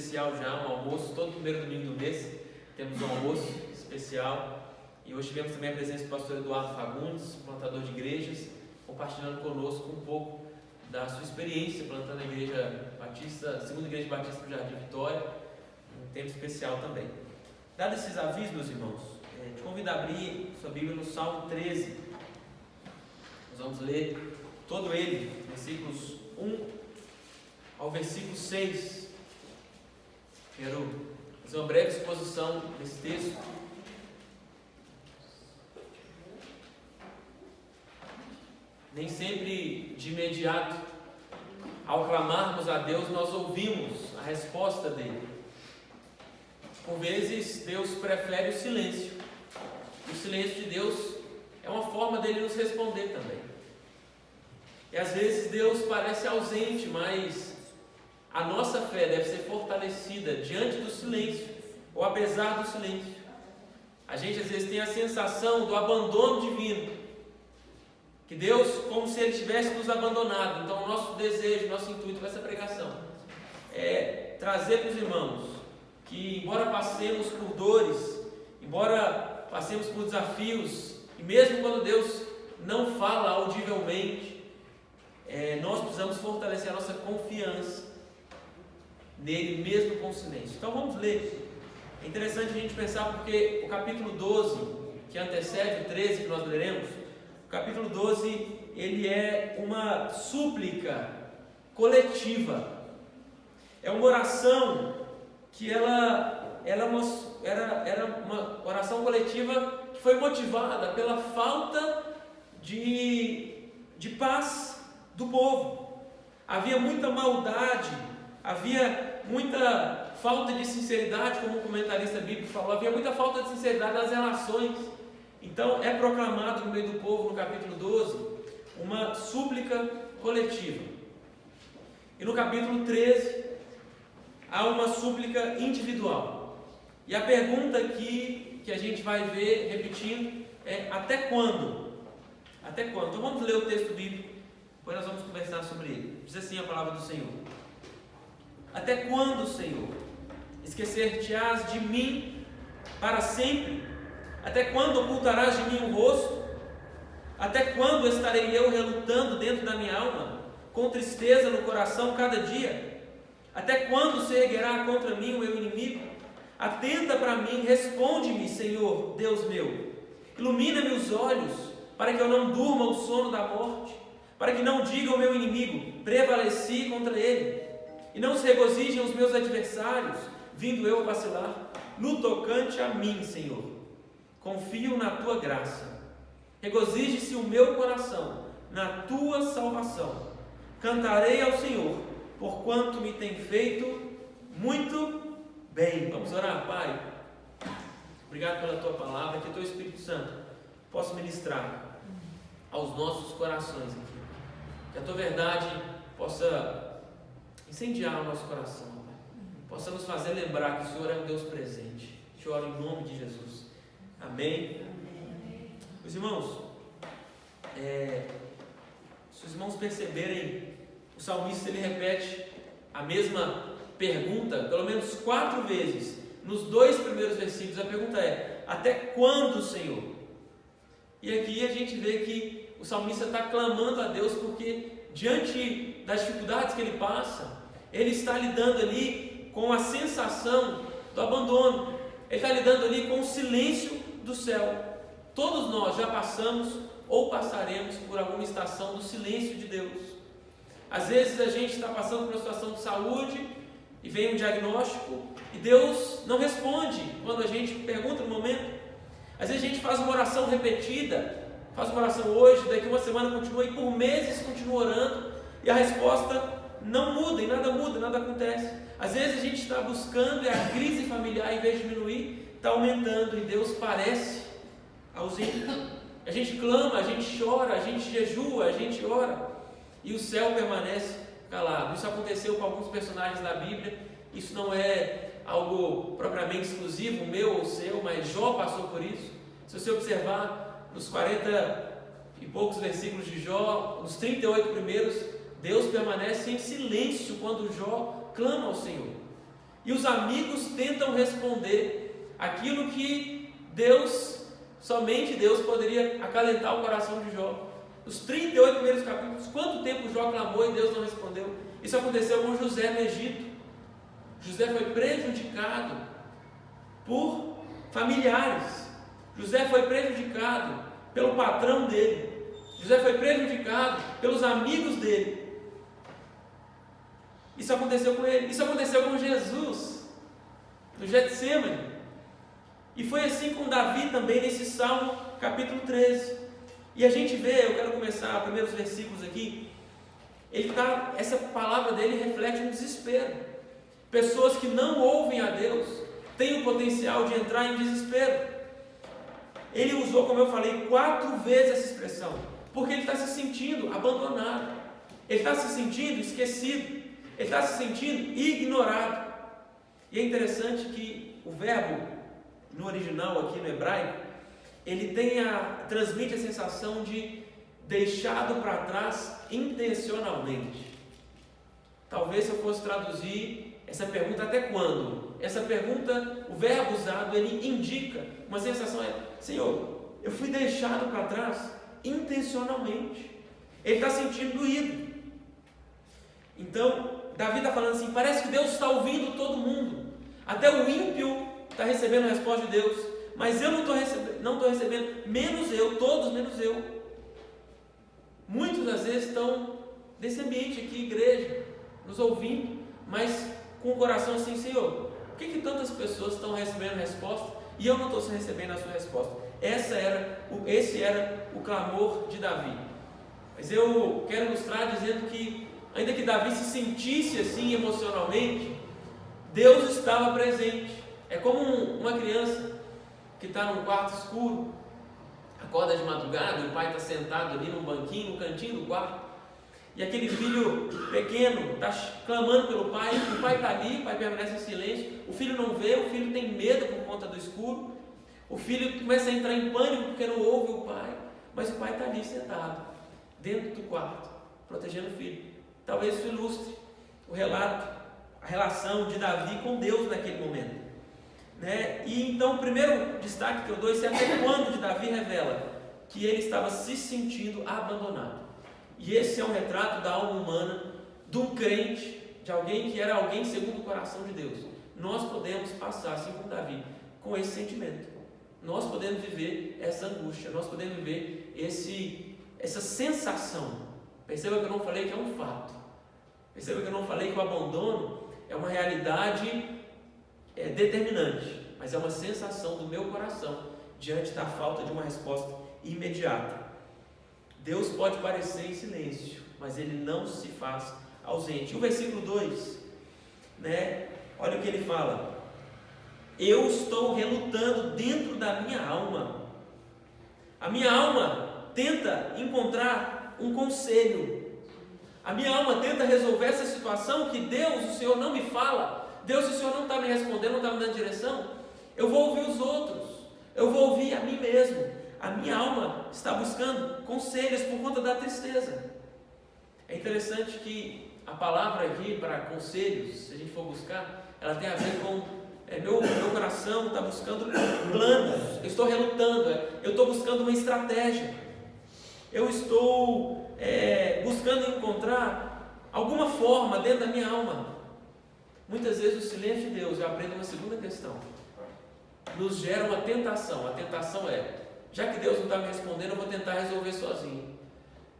especial já, um almoço, todo primeiro domingo do mês temos um almoço especial. E hoje tivemos também a presença do pastor Eduardo Fagundes, plantador de igrejas, compartilhando conosco um pouco da sua experiência plantando a Igreja Batista, segunda Igreja Batista do Jardim Vitória, um tempo especial também. Dados esses avisos, meus irmãos, te convido a abrir sua Bíblia no Salmo 13. Nós vamos ler todo ele, versículos 1 ao versículo 6. Quero fazer uma breve exposição desse texto. Nem sempre de imediato, ao clamarmos a Deus, nós ouvimos a resposta dele. Por vezes, Deus prefere o silêncio. E o silêncio de Deus é uma forma dele nos responder também. E às vezes Deus parece ausente, mas a nossa fé deve ser fortalecida diante do silêncio, ou apesar do silêncio. A gente às vezes tem a sensação do abandono divino, que Deus, como se Ele tivesse nos abandonado. Então o nosso desejo, o nosso intuito com essa pregação é trazer para os irmãos que, embora passemos por dores, embora passemos por desafios, e mesmo quando Deus não fala audivelmente, nós precisamos fortalecer a nossa confiança nele, mesmo com o silêncio. Então vamos ler. É interessante a gente pensar, porque o capítulo 12, que antecede o 13 que nós leremos, o capítulo 12, ele é uma súplica coletiva. É uma oração que ela era uma oração coletiva que foi motivada pela falta de paz do povo. Havia muita maldade, havia muita falta de sinceridade, como o comentarista bíblico falou, havia muita falta de sinceridade nas relações. Então é proclamado no meio do povo, no capítulo 12, uma súplica coletiva. E no capítulo 13, há uma súplica individual. E a pergunta aqui que a gente vai ver repetindo é: até quando? Até quando? Então vamos ler o texto bíblico, depois nós vamos conversar sobre ele. Diz assim a palavra do Senhor: até quando, Senhor, esquecer-te-ás de mim para sempre? Até quando ocultarás de mim o rosto? Até quando estarei eu relutando dentro da minha alma, com tristeza no coração cada dia? Até quando se erguerá contra mim o meu inimigo? Atenta para mim, responde-me, Senhor, Deus meu. Ilumina-me os olhos, para que eu não durma o sono da morte, para que não diga o meu inimigo: prevaleci contra ele, e não se regozijem os meus adversários, vindo eu a vacilar. No tocante a mim, Senhor, confio na tua graça. Regozije-se o meu coração na tua salvação. Cantarei ao Senhor, porquanto me tem feito muito bem. Vamos orar, Pai. Obrigado pela tua palavra, que o teu Espírito Santo possa ministrar aos nossos corações aqui. Que a tua verdade possa incendiar o nosso coração, Pai. Possa nos fazer lembrar que o Senhor é um Deus presente. Te oro em nome de Jesus. Amém? Amém. Meus irmãos, se os irmãos perceberem, o salmista ele repete a mesma pergunta pelo menos 4 vezes. Nos 2 primeiros versículos a pergunta é: até quando, Senhor? E aqui a gente vê que o salmista está clamando a Deus, porque diante das dificuldades que ele passa, ele está lidando ali com a sensação do abandono. Ele está lidando ali com o silêncio do céu. Todos nós já passamos ou passaremos por alguma estação do silêncio de Deus. Às vezes a gente está passando por uma situação de saúde e vem um diagnóstico e Deus não responde quando a gente pergunta no momento. Às vezes a gente faz uma oração repetida, faz uma oração hoje, daqui uma semana continua e por meses continua orando e a resposta não muda e nada acontece. Às vezes a gente está buscando e a crise familiar, em vez de diminuir, está aumentando e Deus parece ausente. A gente clama, a gente chora, a gente jejua, a gente ora e o céu permanece calado. Isso aconteceu com alguns personagens da Bíblia. Isso não é algo propriamente exclusivo, meu ou seu, mas Jó passou por isso. Se você observar nos 40 e poucos versículos de Jó, nos 38 primeiros, Deus permanece em silêncio quando Jó clama ao Senhor. E os amigos tentam responder aquilo que Deus, somente Deus, poderia acalentar o coração de Jó. Os 38 primeiros capítulos, quanto tempo Jó clamou e Deus não respondeu? Isso aconteceu com José no Egito. José foi prejudicado por familiares. José foi prejudicado pelo patrão dele. José foi prejudicado pelos amigos dele. Isso aconteceu com ele. Isso aconteceu com Jesus no Getsêmani. E foi assim com Davi também nesse Salmo capítulo 13. E a gente vê, eu quero começar primeiros versículos aqui. Essa palavra dele reflete um desespero. Pessoas que não ouvem a Deus têm o potencial de entrar em desespero. Ele usou, como eu falei, 4 vezes essa expressão, porque ele está se sentindo abandonado, ele está se sentindo esquecido, ele está se sentindo ignorado. E é interessante que o verbo no original aqui no hebraico, ele transmite a sensação de deixado para trás intencionalmente. Talvez se eu fosse traduzir essa pergunta, até quando? Essa pergunta, o verbo usado, ele indica uma sensação, Senhor, eu fui deixado para trás intencionalmente. Ele está sentindo doído. Então, Davi está falando assim, parece que Deus está ouvindo todo mundo. Até o ímpio está recebendo a resposta de Deus, mas eu não estou recebendo, menos eu, todos menos eu. Muitos das vezes estão nesse ambiente aqui, igreja, nos ouvindo, mas com o coração assim, Senhor, por que tantas pessoas estão recebendo a resposta e eu não estou recebendo a sua resposta? Esse era o clamor de Davi. Mas eu quero ilustrar dizendo que, ainda que Davi se sentisse assim emocionalmente, Deus estava presente. É como uma criança que está num quarto escuro, acorda de madrugada, o pai está sentado ali num banquinho, no cantinho do quarto, e aquele filho pequeno está clamando pelo pai, o pai está ali, o pai permanece em silêncio, o filho não vê, o filho tem medo por conta do escuro, o filho começa a entrar em pânico porque não ouve o pai, mas o pai está ali sentado, dentro do quarto, protegendo o filho. Talvez isso ilustre o relato, a relação de Davi com Deus naquele momento. E então o primeiro destaque que eu dou é até quando Davi revela que ele estava se sentindo abandonado. E esse é um retrato da alma humana, de um crente, de alguém que era alguém segundo o coração de Deus. Nós podemos passar, assim como Davi, com esse sentimento. Nós podemos viver essa angústia, nós podemos viver essa sensação. Perceba que eu não falei que é um fato. Perceba que eu não falei que o abandono é uma realidade determinante, mas é uma sensação do meu coração diante da falta de uma resposta imediata. Deus pode parecer em silêncio, mas Ele não se faz ausente. E o versículo 2, olha o que ele fala: eu estou relutando dentro da minha alma. A minha alma tenta encontrar um conselho. A minha alma tenta resolver essa situação que Deus, o Senhor, não me fala. Deus, o Senhor não está me respondendo, não está me dando direção. Eu vou ouvir os outros, eu vou ouvir a mim mesmo. A minha alma está buscando conselhos por conta da tristeza. É interessante que a palavra aqui para conselhos, se a gente for buscar, ela tem a ver com meu coração está buscando planos, eu estou relutando, eu estou buscando uma estratégia, eu estou buscando encontrar alguma forma dentro da minha alma. Muitas vezes o silêncio de Deus, eu aprendo uma segunda questão, nos gera uma tentação. A tentação já que Deus não está me respondendo, eu vou tentar resolver sozinho.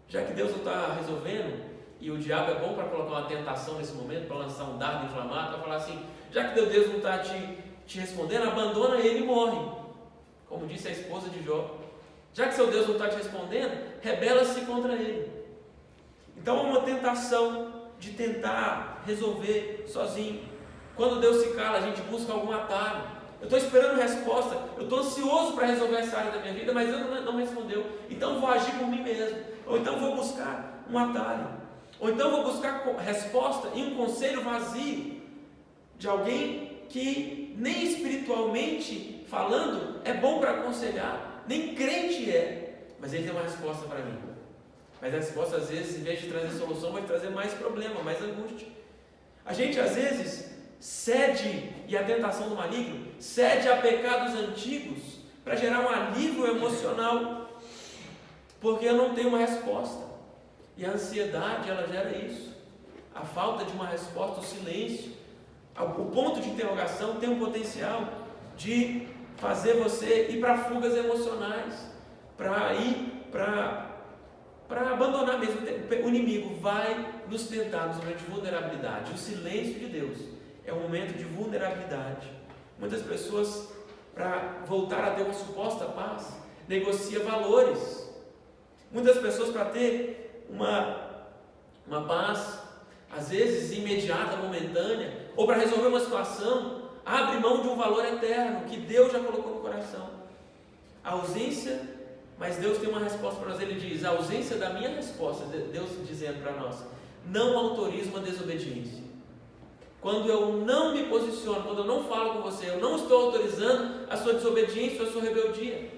Já que Deus não está resolvendo, e o diabo é bom para colocar uma tentação nesse momento, para lançar um dardo inflamado, para falar assim, já que Deus não está te respondendo, abandona ele e morre, como disse a esposa de Jó. Já que seu Deus não está te respondendo, rebela-se contra ele. Então é uma tentação de tentar resolver sozinho. Quando Deus se cala, a gente busca algum atalho. Eu estou esperando resposta, eu estou ansioso para resolver essa área da minha vida, mas Deus não me respondeu, então vou agir por mim mesmo, ou então vou buscar um atalho, ou então vou buscar resposta em um conselho vazio de alguém que nem espiritualmente falando é bom para aconselhar, nem crente mas ele tem uma resposta para mim. Mas a resposta, às vezes, em vez de trazer solução, vai trazer mais problema, mais angústia. A gente, às vezes, cede, e a tentação do maligno, cede a pecados antigos para gerar um alívio emocional, porque eu não tenho uma resposta. E a ansiedade, ela gera isso. A falta de uma resposta, o silêncio, o ponto de interrogação tem um potencial de fazer você ir para fugas emocionais, para abandonar mesmo. O inimigo vai nos tentar nos momentos de vulnerabilidade. O silêncio de Deus é um momento de vulnerabilidade. Muitas pessoas, para voltar a ter uma suposta paz, negociam valores. Muitas pessoas, para ter uma paz, às vezes imediata, momentânea, ou para resolver uma situação, abre mão de um valor eterno que Deus já colocou no coração. A ausência, mas Deus tem uma resposta para nós. Ele diz: a ausência da minha resposta, Deus dizendo para nós, não autoriza uma desobediência. Quando eu não me posiciono, quando eu não falo com você, eu não estou autorizando a sua desobediência ou a sua rebeldia.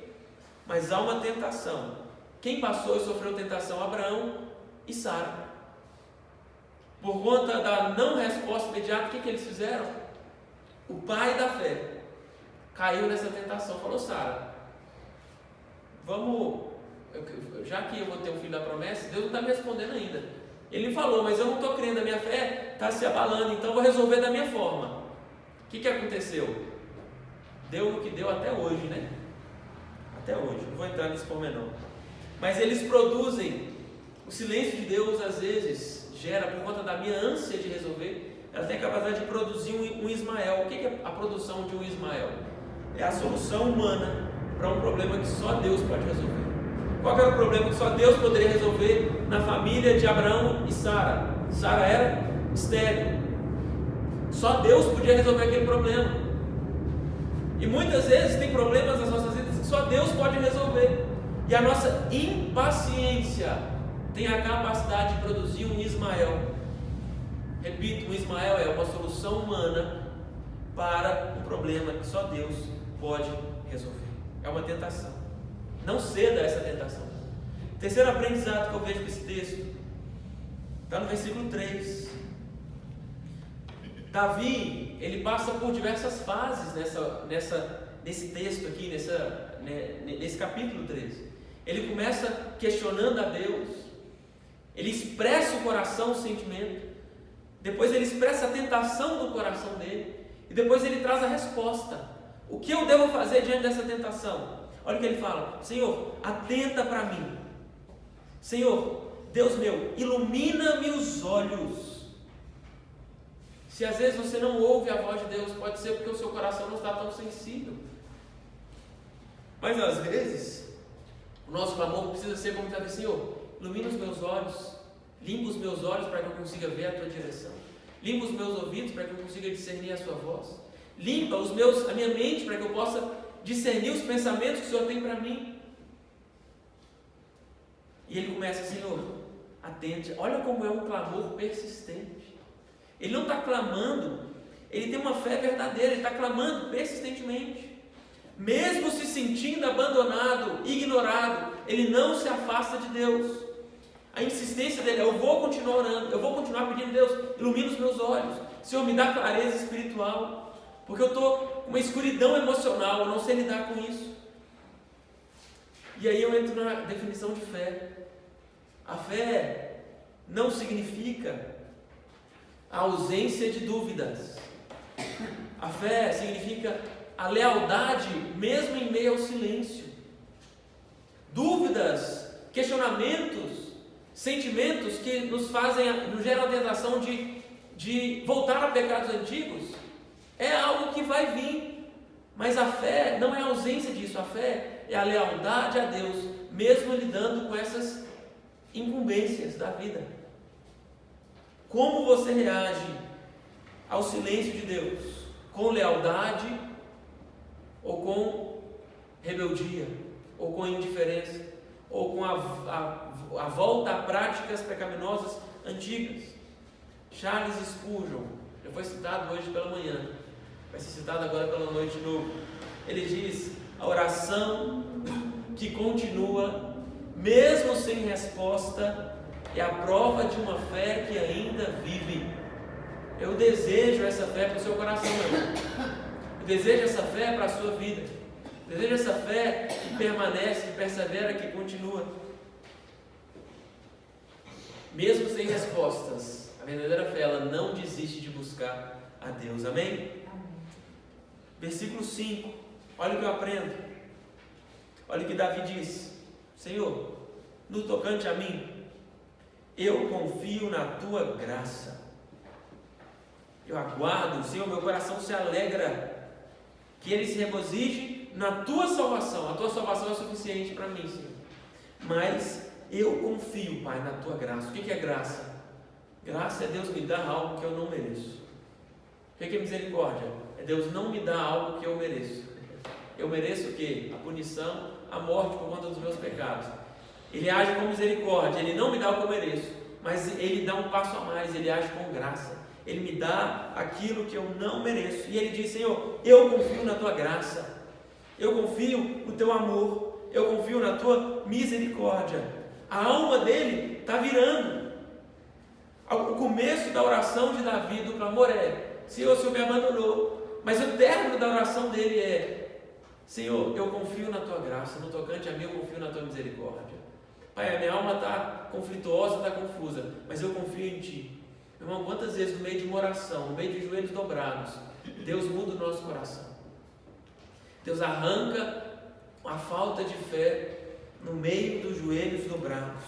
Mas há uma tentação. Quem passou e sofreu tentação? Abraão e Sara. Por conta da não resposta imediata, o que eles fizeram? O pai da fé caiu nessa tentação. Falou: Sara, vamos, já que eu vou ter um filho da promessa, Deus não está me respondendo ainda. Ele falou, mas eu não estou crendo, a minha fé está se abalando, então eu vou resolver da minha forma. O que aconteceu? Deu no que deu até hoje, né? Até hoje, não vou entrar nesse pormenor. Mas eles produzem, o silêncio de Deus às vezes gera, por conta da minha ânsia de resolver, ela tem a capacidade de produzir um Ismael. O que é a produção de um Ismael? É a solução humana para um problema que só Deus pode resolver. Qual era o problema que só Deus poderia resolver na família de Abraão e Sara? Sara era estéril. Só Deus podia resolver aquele problema. E muitas vezes tem problemas nas nossas vidas que só Deus pode resolver. E a nossa impaciência tem a capacidade de produzir um Ismael. Repito, um Ismael é uma solução humana para um problema que só Deus pode resolver. É uma tentação. Não ceda a essa tentação. Terceiro aprendizado que eu vejo desse texto está no versículo 3. Davi, ele passa por diversas fases nesse texto aqui, nesse capítulo 3. Ele começa questionando a Deus, ele expressa o coração, o sentimento, depois ele expressa a tentação do coração dele, e depois ele traz a resposta. O que eu devo fazer diante dessa tentação? Olha o que ele fala: Senhor, atenta para mim. Senhor, Deus meu, ilumina-me os olhos. Se às vezes você não ouve a voz de Deus, pode ser porque o seu coração não está tão sensível. Mas às vezes, o nosso clamor precisa ser como Davi: Senhor, ilumina os meus olhos, limpa os meus olhos para que eu consiga ver a tua direção. Limpa os meus ouvidos para que eu consiga discernir a sua voz. Limpa a minha mente para que eu possa discernir os pensamentos que o Senhor tem para mim. E ele começa: Senhor, atente. Olha como é um clamor persistente. Ele não está clamando, ele tem uma fé verdadeira, ele está clamando persistentemente. Mesmo se sentindo abandonado, ignorado, ele não se afasta de Deus. A insistência dele é: eu vou continuar orando, eu vou continuar pedindo: Deus, ilumina os meus olhos, Senhor, me dá clareza espiritual, porque eu estou com uma escuridão emocional, eu não sei lidar com isso. E aí eu entro na definição de fé. A fé não significa a ausência de dúvidas. A fé significa a lealdade mesmo em meio ao silêncio. Dúvidas, questionamentos, sentimentos que nos geram a tentação de voltar a pecados antigos, é algo que vai vir. Mas a fé não é a ausência disso. A fé é a lealdade a Deus, mesmo lidando com essas incumbências da vida. Como você reage ao silêncio de Deus? Com lealdade ou com rebeldia? Ou com indiferença? Ou com a volta a práticas pecaminosas antigas? Charles Spurgeon, já foi citado hoje pela manhã, vai ser citado agora pela noite de novo. Ele diz: a oração que continua, mesmo sem resposta, é a prova de uma fé que ainda vive. Eu desejo essa fé para o seu coração, meu irmão. Eu desejo essa fé para a sua vida. Eu desejo essa fé que permanece, que persevera, que continua. Mesmo sem respostas, a verdadeira fé, ela não desiste de buscar a Deus. Amém? Versículo 5. Olha o que eu aprendo. Olha o que Davi diz: Senhor, no tocante a mim, eu confio na tua graça. Eu aguardo, Senhor, meu coração se alegra, que ele se regozije na tua salvação. A tua salvação é suficiente para mim, Senhor. Mas eu confio, Pai, na tua graça. O que é graça? Graça é Deus me dar algo que eu não mereço. O que é misericórdia? É Deus não me dar algo que eu mereço. Eu mereço o quê? A punição, a morte por conta dos meus pecados. Ele age com misericórdia, ele não me dá o que eu mereço, mas ele dá um passo a mais, ele age com graça. Ele me dá aquilo que eu não mereço. E ele diz: Senhor, eu confio na tua graça, eu confio no teu amor, eu confio na tua misericórdia. A alma dele está virando. O começo da oração de Davi, do clamor, é: Senhor, o Senhor me abandonou. Mas o término da oração dele é: Senhor, eu confio na tua graça, no tocante a mim eu confio na tua misericórdia. Pai, a minha alma está conflituosa, está confusa, mas eu confio em ti. Irmão, quantas vezes no meio de uma oração, no meio de joelhos dobrados, Deus muda o nosso coração. Deus arranca a falta de fé no meio dos joelhos dobrados.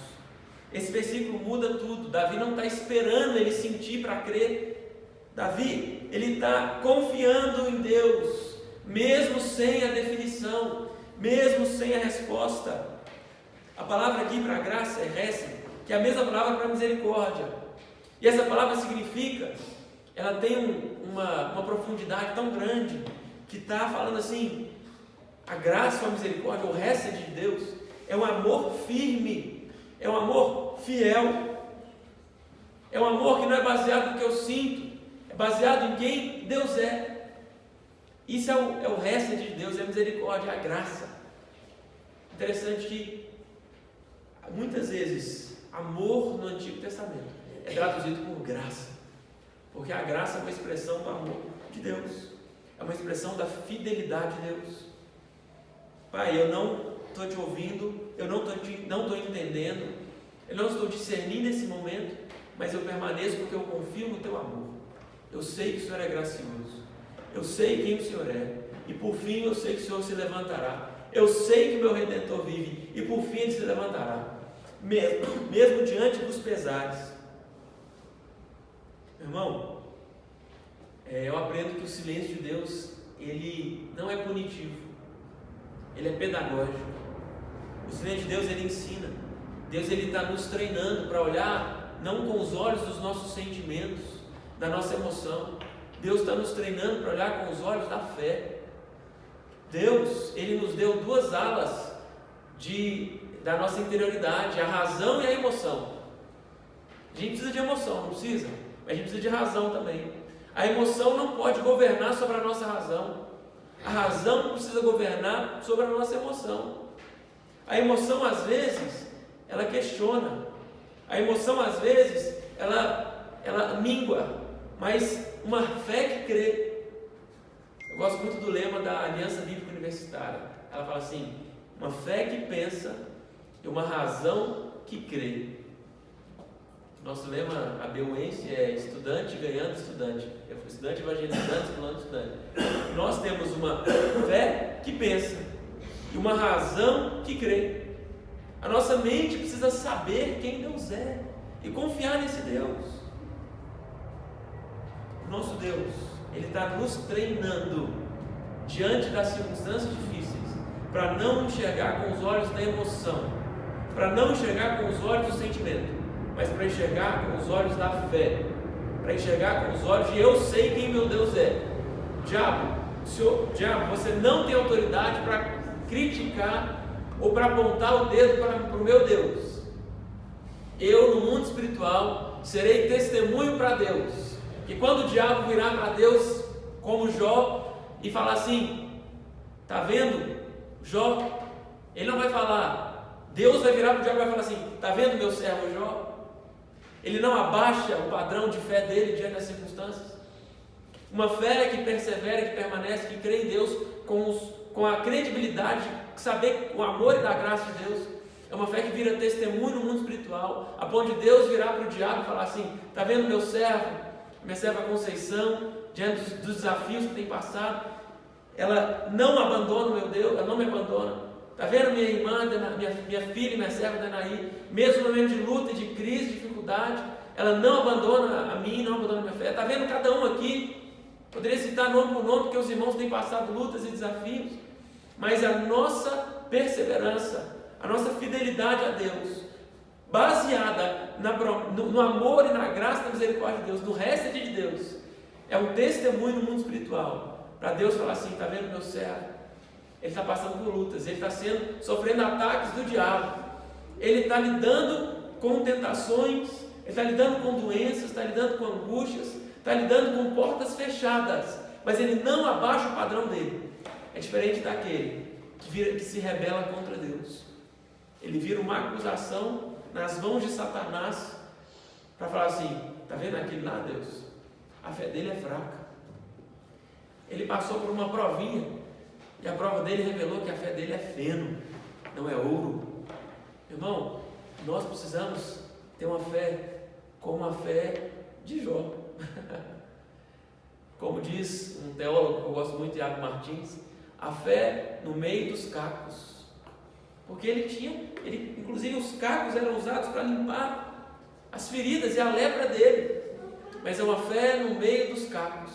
Esse versículo muda tudo. Davi não está esperando ele sentir para crer. Davi, ele está confiando em Deus, mesmo sem a definição, mesmo sem a resposta. A palavra aqui para graça é hesed, que é a mesma palavra para misericórdia. E essa palavra significa, ela tem uma profundidade tão grande, que está falando assim: a graça ou a misericórdia, o hesed de Deus, é um amor firme, é um amor fiel, é um amor que não é baseado no que eu sinto, é baseado em quem Deus é. Isso é o hesed de Deus, é a misericórdia, é a graça. Interessante que muitas vezes amor no Antigo Testamento é traduzido por graça, porque a graça é uma expressão do amor de Deus, é uma expressão da fidelidade de Deus. Pai, eu não estou te ouvindo, eu não estou entendendo, eu não estou discernindo esse momento, mas eu permaneço porque eu confio no teu amor. Eu sei que o Senhor é gracioso, eu sei quem o Senhor é, e por fim eu sei que o Senhor se levantará. Eu sei que o meu Redentor vive, e por fim ele se levantará, mesmo diante dos pesares. Irmão, eu aprendo que o silêncio de Deus, ele não é punitivo, ele é pedagógico. O silêncio de Deus, ele ensina. Deus, ele está nos treinando para olhar não com os olhos dos nossos sentimentos, da nossa emoção. Deus está nos treinando para olhar com os olhos da fé. Deus, ele nos deu duas alas da nossa interioridade, a razão e a emoção. A gente precisa de emoção, não precisa? Mas a gente precisa de razão também. A emoção não pode governar sobre a nossa razão. A razão não precisa governar sobre a nossa emoção. A emoção, às vezes, ela questiona. A emoção, às vezes, ela mingua. Mas uma fé que crê. Eu gosto muito do lema da Aliança Bíblica Universitária. Ela fala assim: uma fé que pensa e uma razão que crê. Nosso lema abeuense é estudante ganhando estudante. Estudante evangelizando, estimulando estudante. Nós temos uma fé que pensa e uma razão que crê. A nossa mente precisa saber quem Deus é e confiar nesse Deus. O nosso Deus, ele está nos treinando diante das circunstâncias difíceis para não enxergar com os olhos da emoção, para não enxergar com os olhos do sentimento, mas para enxergar com os olhos da fé, para enxergar com os olhos de eu sei quem meu Deus é. Diabo, você não tem autoridade para criticar ou para apontar o dedo para o meu Deus. Eu, no mundo espiritual, serei testemunho para Deus. E quando o diabo virar para Deus, como Jó, e falar assim: está vendo, Jó? Ele não vai falar, Deus vai virar para o diabo e vai falar assim: está vendo meu servo Jó? Ele não abaixa o padrão de fé dele diante das circunstâncias. Uma fé que persevera, que permanece, que crê em Deus com a credibilidade, saber o amor e da graça de Deus. É uma fé que vira testemunho no mundo espiritual, a ponto de Deus virar para o diabo e falar assim: está vendo meu servo, minha serva Conceição, diante dos desafios que tem passado, ela não abandona o meu Deus, ela não me abandona. Está vendo minha irmã, minha filha, minha serva Danaí, mesmo no momento de luta, de crise, de dificuldade, ela não abandona a mim, não abandona a minha fé. Está vendo cada um aqui, poderia citar nome por nome, porque os irmãos têm passado lutas e desafios, mas a nossa perseverança, a nossa fidelidade a Deus, baseada no amor e na graça e na misericórdia de Deus, no resto de Deus, é um testemunho no mundo espiritual, para Deus falar assim: está vendo meu servo? Ele está passando por lutas, ele está sofrendo ataques do diabo, ele está lidando com tentações, ele está lidando com doenças, está lidando com angústias, está lidando com portas fechadas, mas ele não abaixa o padrão dele. É diferente daquele que se rebela contra Deus. Ele vira uma acusação nas mãos de Satanás para falar assim: está vendo aquele lá, Deus? A fé dele é fraca. Ele passou por uma provinha e a prova dele revelou que a fé dele é feno, não é ouro. Irmão, nós precisamos ter uma fé como a fé de Jó. Como diz um teólogo que eu gosto muito, Iago Martins, a fé no meio dos cacos. Porque inclusive os cacos eram usados para limpar as feridas e a lepra dele. Mas é uma fé no meio dos cacos.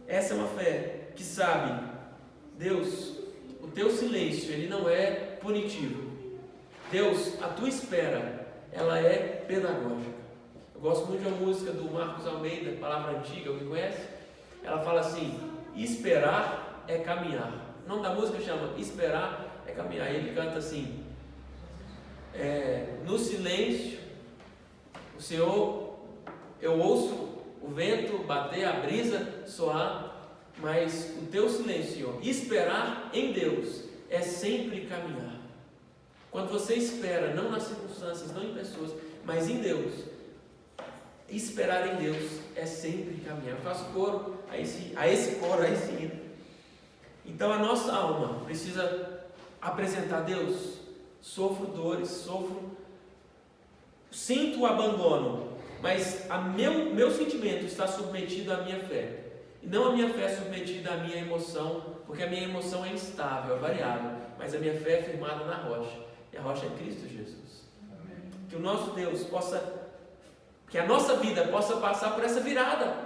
Essa é uma fé que sabe: Deus, o teu silêncio, ele não é punitivo. Deus, a tua espera, ela é pedagógica. Eu gosto muito de uma música do Marcos Almeida, Palavra Antiga, alguém conhece? Ela fala assim: esperar é caminhar. O nome da música chama Esperar é Caminhar. E ele canta assim: no silêncio, o Senhor, eu ouço o vento bater, a brisa soar, mas o teu silêncio, Senhor, esperar em Deus é sempre caminhar. Quando você espera, não nas circunstâncias, não em pessoas, mas em Deus, esperar em Deus é sempre caminhar. Eu faço coro a esse coro aí sim. Então a nossa alma precisa apresentar a Deus: sofro dores, sinto o abandono, mas meu sentimento está submetido à minha fé. E não a minha fé submetida à minha emoção, porque a minha emoção é instável, é variável, mas a minha fé é firmada na rocha, e a rocha é Cristo Jesus. Amém. Que o nosso Deus que a nossa vida possa passar por essa virada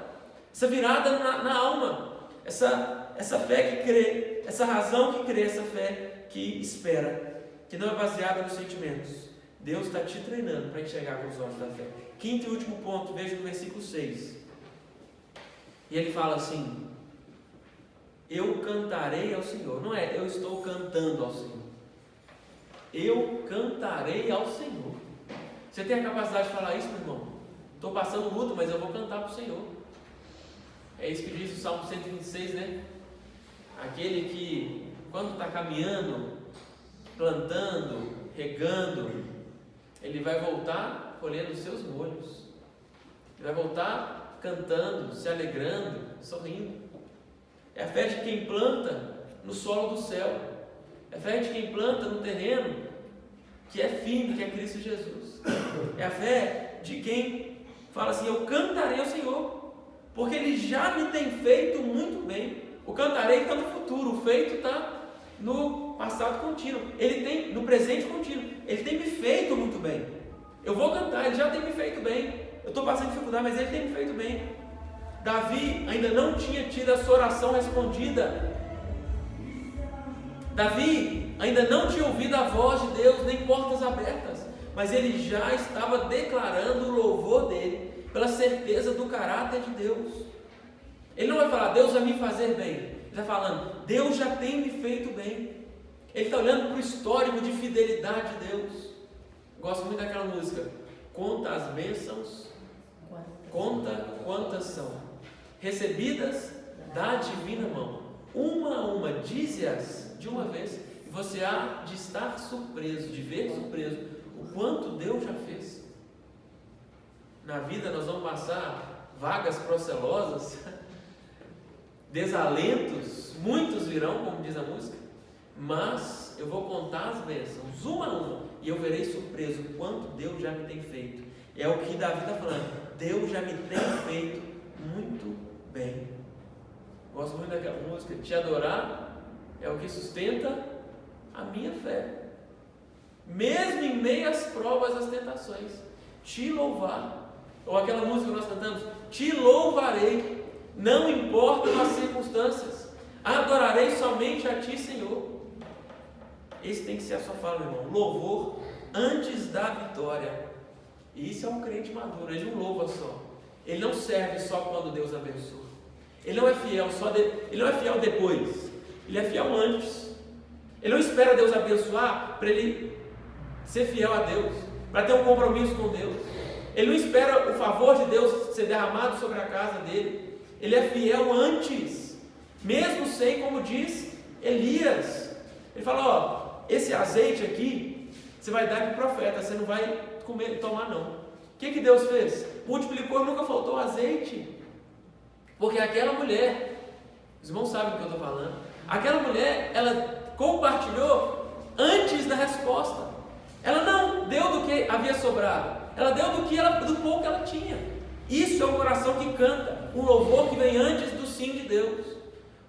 na alma, essa fé que crê, essa razão que crê, essa fé que espera, que não é baseada nos sentimentos. Deus está te treinando para enxergar com os olhos da fé. Quinto e último ponto, veja no versículo 6. E ele fala assim: eu cantarei ao Senhor. Não é eu estou cantando ao Senhor. Eu cantarei ao Senhor. Você tem a capacidade de falar isso, meu irmão? Estou passando luta, mas eu vou cantar para o Senhor. É isso que diz o Salmo 126, né? Aquele que, quando está caminhando, plantando, regando, ele vai voltar colhendo os seus molhos. Ele vai voltar cantando, se alegrando, sorrindo. É a fé de quem planta no solo do céu. É a fé de quem planta no terreno que é firme, que é Cristo Jesus. É a fé de quem fala assim: eu cantarei ao Senhor, porque Ele já me tem feito muito bem. O cantarei está no futuro, o feito está no passado contínuo. Ele tem no presente contínuo. Ele tem me feito muito bem. Eu vou cantar, Ele já tem me feito bem. Eu estou passando dificuldade, mas Ele tem me feito bem. Davi ainda não tinha tido a sua oração respondida. Davi ainda não tinha ouvido a voz de Deus, nem portas abertas, mas ele já estava declarando o louvor dele, pela certeza do caráter de Deus. Ele não vai falar: Deus vai me fazer bem. Ele está falando: Deus já tem me feito bem. Ele está olhando para o histórico de fidelidade de Deus. Gosto muito daquela música: conta as bênçãos, conta quantas são recebidas da divina mão, uma a uma, dize-as de uma vez, e você há de estar surpreso, de ver surpreso o quanto Deus já fez. Na vida nós vamos passar vagas procelosas, desalentos, muitos virão, como diz a música, mas eu vou contar as bênçãos, uma a uma, e eu verei surpreso o quanto Deus já me tem feito. É o que Davi está falando, Deus já me tem feito muito bem. Gosto muito daquela música, te adorar é o que sustenta a minha fé, mesmo em meio às provas, às tentações, te louvar. Ou aquela música que nós cantamos, te louvarei, não importam as circunstâncias, adorarei somente a ti, Senhor. Esse tem que ser a sua fala, meu irmão, louvor antes da vitória. E isso é um crente maduro, ele não louva só, ele não serve só quando Deus abençoa, ele não é fiel ele não é fiel depois, ele é fiel antes. Ele não espera Deus abençoar para ele ser fiel a Deus, para ter um compromisso com Deus. Ele não espera o favor de Deus ser derramado sobre a casa dele. Ele é fiel antes, mesmo sem, como diz Elias. Ele fala, ó, esse azeite aqui, você vai dar para o profeta, você não vai comer, tomar não. O que Deus fez? Multiplicou, nunca faltou azeite. Porque aquela mulher, os irmãos sabem do que eu estou falando, aquela mulher, ela compartilhou antes da resposta. Ela não deu do que havia sobrado, ela deu do pouco que ela tinha. Isso é um coração que canta, um louvor que vem antes do sim de Deus,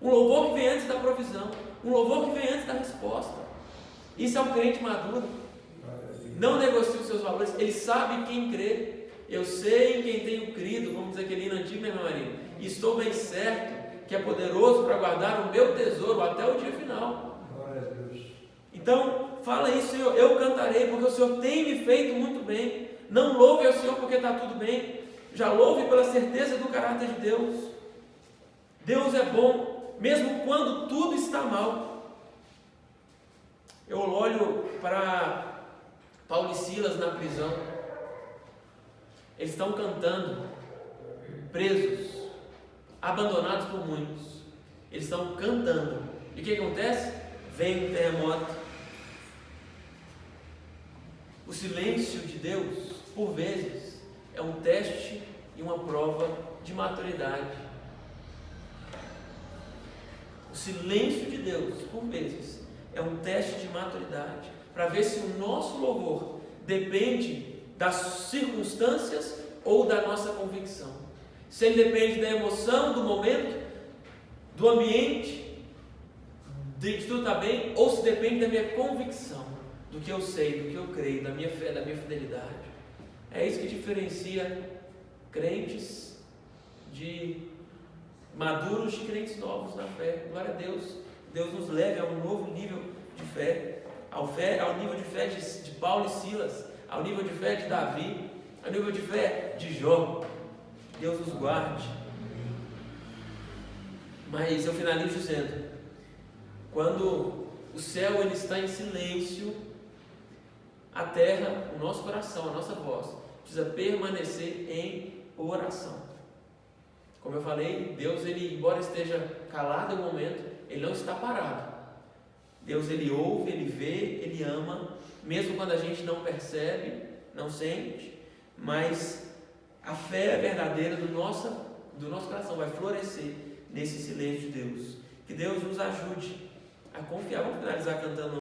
um louvor que vem antes da provisão, um louvor que vem antes da resposta. Isso é um crente maduro. Não negocia os seus valores, ele sabe quem crê. Eu sei em quem tenho crido, vamos dizer aquele hino antigo, minha Maria, e estou bem certo que é poderoso para guardar o meu tesouro até o dia final. Então, fala isso, Senhor, eu cantarei, porque o Senhor tem me feito muito bem. Não louve ao Senhor porque está tudo bem, já louve pela certeza do caráter de Deus. Deus é bom, mesmo quando tudo está mal. Eu olho para Paulo e Silas na prisão, eles estão cantando, presos, abandonados por muitos, eles estão cantando, e o que acontece? Vem um terremoto. O silêncio de Deus, por vezes, é um teste e uma prova de maturidade. O silêncio de Deus, por vezes, é um teste de maturidade, para ver se o nosso louvor depende das circunstâncias ou da nossa convicção. Se ele depende da emoção, do momento, do ambiente, de tudo está bem, ou se depende da minha convicção, do que eu sei, do que eu creio, da minha fé, da minha fidelidade. É isso que diferencia crentes de maduros de crentes novos na fé. Glória a Deus. Deus nos leve a um novo nível de fé, ao nível de fé de Paulo e Silas, ao nível de fé de Davi, ao nível de fé de Jó. Deus nos guarde. Mas eu finalizo dizendo, quando o céu ele está em silêncio, a terra, o nosso coração, a nossa voz, precisa permanecer em oração. Como eu falei, Deus, ele, embora esteja calado em um momento, ele não está parado. Deus, ele ouve, ele vê, ele ama, mesmo quando a gente não percebe, não sente, mas a fé verdadeira do nosso coração vai florescer nesse silêncio de Deus. Que Deus nos ajude a confiar. Vamos finalizar cantando